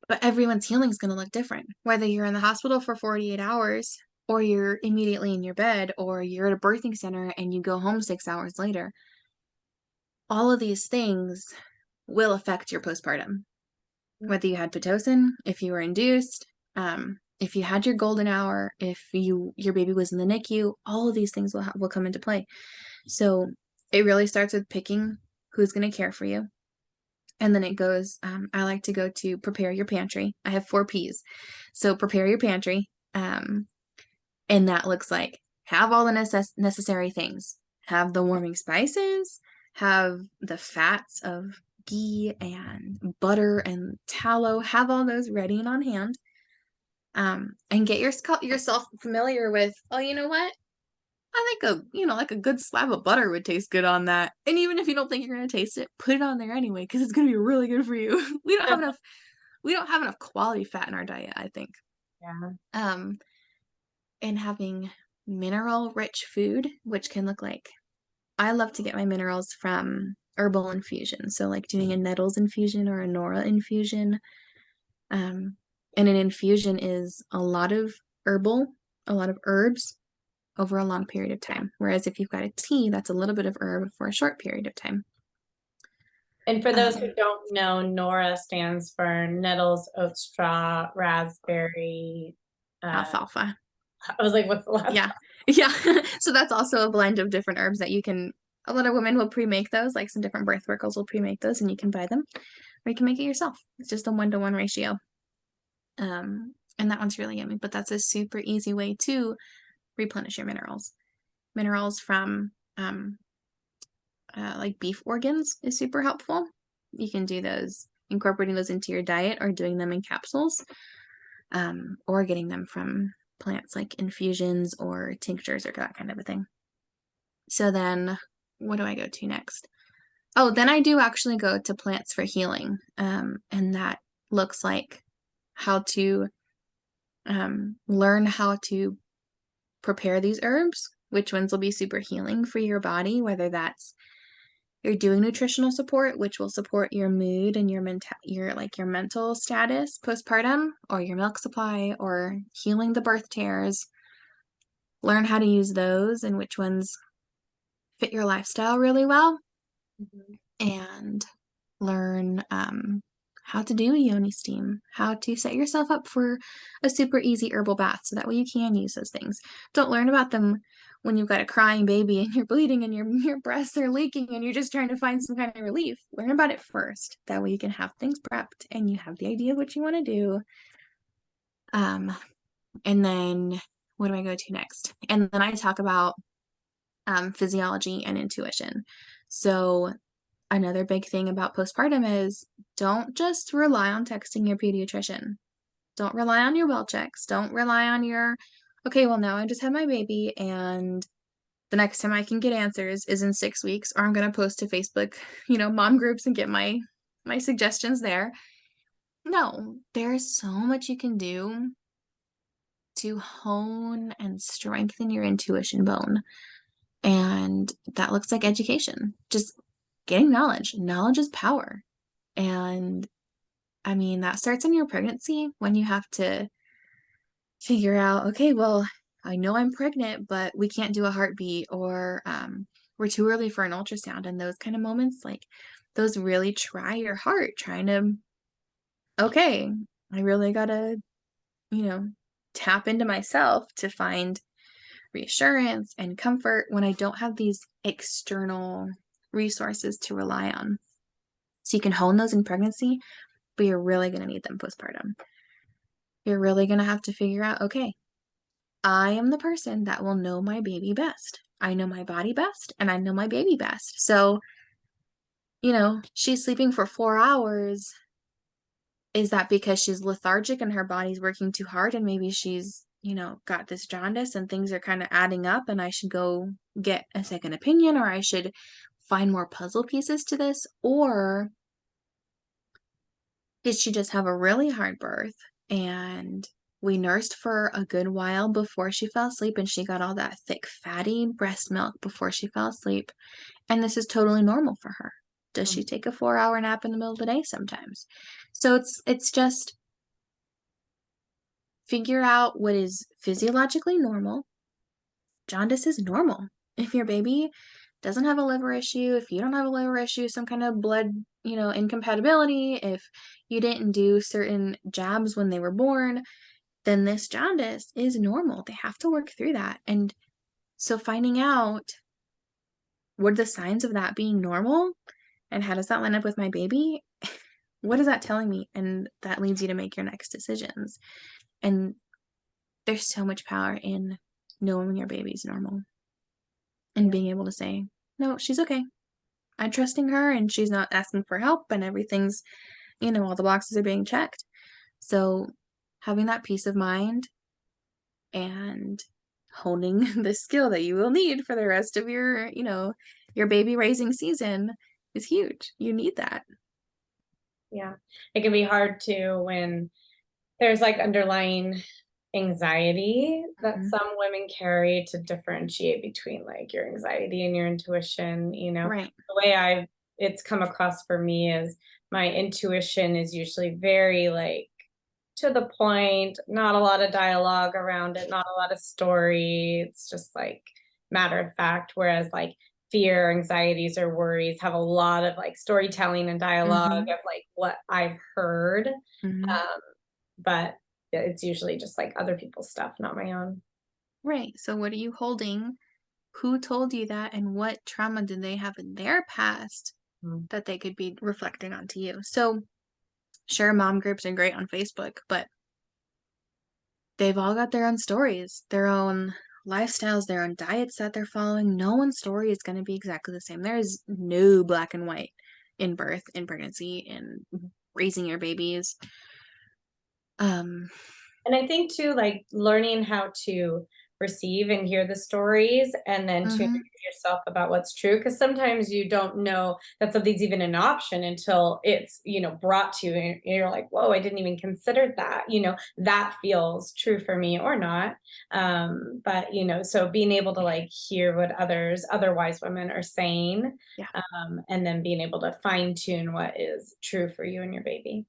But everyone's healing is going to look different. Whether you're in the hospital for 48 hours, or you're immediately in your bed, or you're at a birthing center and you go home 6 hours later, all of these things will affect your postpartum. Whether you had Pitocin, if you were induced, if you had your golden hour, if your baby was in the NICU, all of these things will come into play. So it really starts with picking who's going to care for you. And then it goes, I like to go to prepare your pantry. I have 4 Ps. So prepare your pantry. And that looks like have all the necessary things. Have the warming spices, have the fats of ghee and butter and tallow, have all those ready and on hand. And get yourself familiar with, oh, you know what? I think like a good slab of butter would taste good on that. And even if you don't think you're going to taste it, put it on there anyway, because it's going to be really good for you. We don't have enough quality fat in our diet, I think. Yeah. And having mineral rich food, which can look like, I love to get my minerals from herbal infusion. So like doing a nettles infusion or a nora infusion. And an infusion is a lot of herbs over a long period of time. Whereas if you've got a tea, that's a little bit of herb for a short period of time. And for those who don't know, NORA stands for nettles, oat straw, raspberry, alfalfa. I was like, what's the last? Yeah. So that's also a blend of different herbs that a lot of women will pre-make those, like some different birth workers will pre-make those and you can buy them, or you can make it yourself. It's just a 1-to-1 ratio. And that one's really yummy, but that's a super easy way to replenish your minerals. Minerals from like beef organs is super helpful. You can do those, incorporating those into your diet, or doing them in capsules, or getting them from plants like infusions or tinctures or that kind of a thing. So then what do I go to next? Oh, then I do actually go to plants for healing. And that looks like how to learn how to prepare these herbs, which ones will be super healing for your body, whether that's you're doing nutritional support, which will support your mood and your mental status postpartum, or your milk supply, or healing the birth tears. Learn how to use those and which ones fit your lifestyle really well. And learn how to do a yoni steam, how to set yourself up for a super easy herbal bath so that way you can use those things. Don't learn about them when you've got a crying baby and you're bleeding and your breasts are leaking and you're just trying to find some kind of relief. Learn about it first. That way you can have things prepped and you have the idea of what you want to do. And then what do I go to next? And then I talk about physiology and intuition. So another big thing about postpartum is don't just rely on texting your pediatrician. Don't rely on your well checks. Don't rely on your, okay, well, now I just had my baby and the next time I can get answers is in 6 weeks, or I'm going to post to Facebook, mom groups and get my suggestions there. No, there's so much you can do to hone and strengthen your intuition bone. And that looks like education, just getting knowledge. Knowledge is power. And I mean, that starts in your pregnancy when you have to figure out, okay, well, I know I'm pregnant, but we can't do a heartbeat, or we're too early for an ultrasound. And those kind of moments, like those really try your heart, trying to, okay, I really gotta, tap into myself to find reassurance and comfort when I don't have these external resources to rely on. So you can hone those in pregnancy, but you're really going to need them postpartum. You're really going to have to figure out, okay, I am the person that will know my baby best. I know my body best and I know my baby best. So, she's sleeping for 4 hours. Is that because she's lethargic and her body's working too hard and maybe she's, got this jaundice and things are kind of adding up and I should go get a second opinion, or I should find more puzzle pieces to this? Or did she just have a really hard birth and we nursed for a good while before she fell asleep and she got all that thick, fatty breast milk before she fell asleep, and this is totally normal for her? Does she take a 4-hour nap in the middle of the day sometimes? So it's just figure out what is physiologically normal. Jaundice is normal. If your baby doesn't have a liver issue, if you don't have a liver issue, some kind of blood, incompatibility, if you didn't do certain jabs when they were born, then this jaundice is normal. They have to work through that. And so finding out what are the signs of that being normal and how does that line up with my baby? What is that telling me? And that leads you to make your next decisions. And there's so much power in knowing when your baby's normal and being able to say, no, she's okay. I'm trusting her and she's not asking for help and everything's, all the boxes are being checked. So having that peace of mind and honing the skill that you will need for the rest of your baby raising season is huge. You need that. Yeah. It can be hard too when there's like underlying anxiety that some women carry to differentiate between like your anxiety and your intuition. Right. The way it's come across for me is my intuition is usually very like to the point, not a lot of dialogue around it, not a lot of story. It's just like matter of fact. Whereas like fear, anxieties, or worries have a lot of like storytelling and dialogue of like what I've heard. But it's usually just like other people's stuff, not my own. Right. So what are you holding? Who told you that? And what trauma did they have in their past that they could be reflecting onto you? So sure, mom groups are great on Facebook, but they've all got their own stories, their own lifestyles, their own diets that they're following. No one's story is going to be exactly the same. There is no black and white in birth, in pregnancy, in raising your babies. And I think too, like learning how to receive and hear the stories and then to educate yourself about what's true. Because sometimes you don't know that something's even an option until it's, brought to you and you're like, whoa, I didn't even consider that, that feels true for me or not. But, so being able to like hear what other wise women are saying, and then being able to fine tune what is true for you and your baby.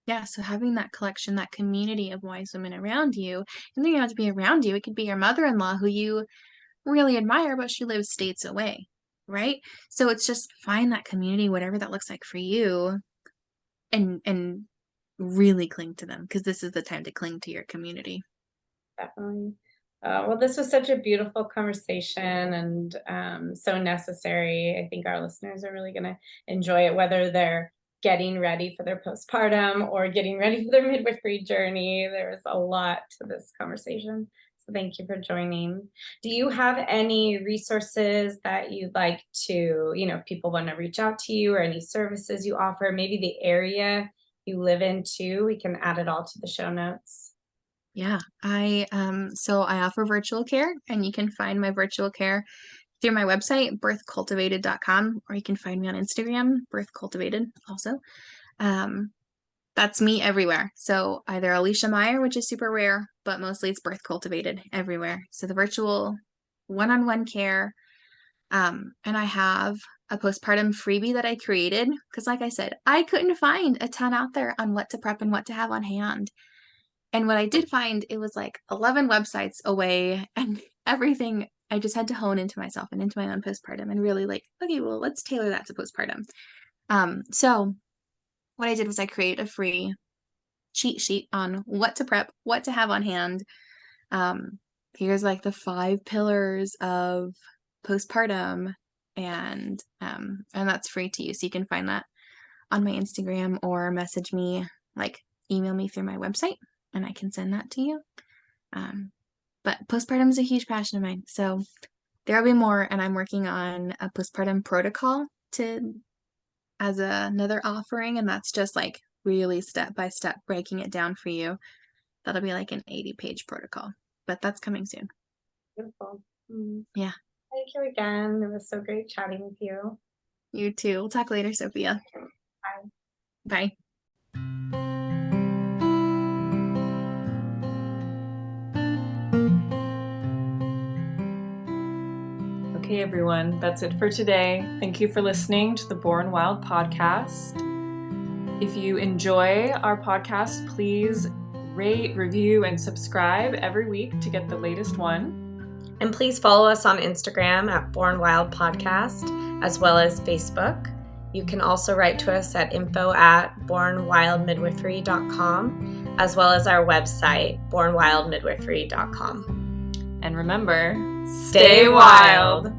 Yeah, so having that collection, that community of wise women around you, and then you have to be around you. It could be your mother-in-law who you really admire, but she lives states away, right? So it's just find that community, whatever that looks like for you, and really cling to them, because this is the time to cling to your community. Definitely. Well, this was such a beautiful conversation and so necessary. I think our listeners are really going to enjoy it, whether they're getting ready for their postpartum or getting ready for their midwifery journey. There's a lot to this conversation. So thank you for joining. Do you have any resources that you'd like to, if people want to reach out to you, or any services you offer, maybe the area you live in too? We can add it all to the show notes. Yeah, so I offer virtual care, and you can find my virtual care through my website, birthcultivated.com, or you can find me on Instagram, birthcultivated also. That's me everywhere. So either Alisha Meyer, which is super rare, but mostly it's Birth Cultivated everywhere. So the virtual one-on-one care. And I have a postpartum freebie that I created because, like I said, I couldn't find a ton out there on what to prep and what to have on hand. And what I did find, it was like 11 websites away, and everything I just had to hone into myself and into my own postpartum and really okay, well, let's tailor that to postpartum. So what I did was I created a free cheat sheet on what to prep, what to have on hand. Here's the 5 pillars of postpartum, and that's free to use. So you can find that on my Instagram or message me, email me through my website, and I can send that to you. But postpartum is a huge passion of mine, so there will be more, and I'm working on a postpartum protocol as another offering, and that's just really step by step breaking it down for you. That'll be an 80-page protocol, but that's coming soon. Beautiful. Yeah. Thank you again. It was so great chatting with you. You too. We'll talk later, Sophia. Bye. Bye. Okay, everyone, that's it for today. Thank you for listening to the Born Wild podcast. If you enjoy our podcast, please rate, review, and subscribe every week to get the latest one. And please follow us on Instagram at Born Wild Podcast, as well as Facebook. You can also write to us at info@bornwildmidwifery.com, as well as our website, bornwildmidwifery.com. And remember, stay wild.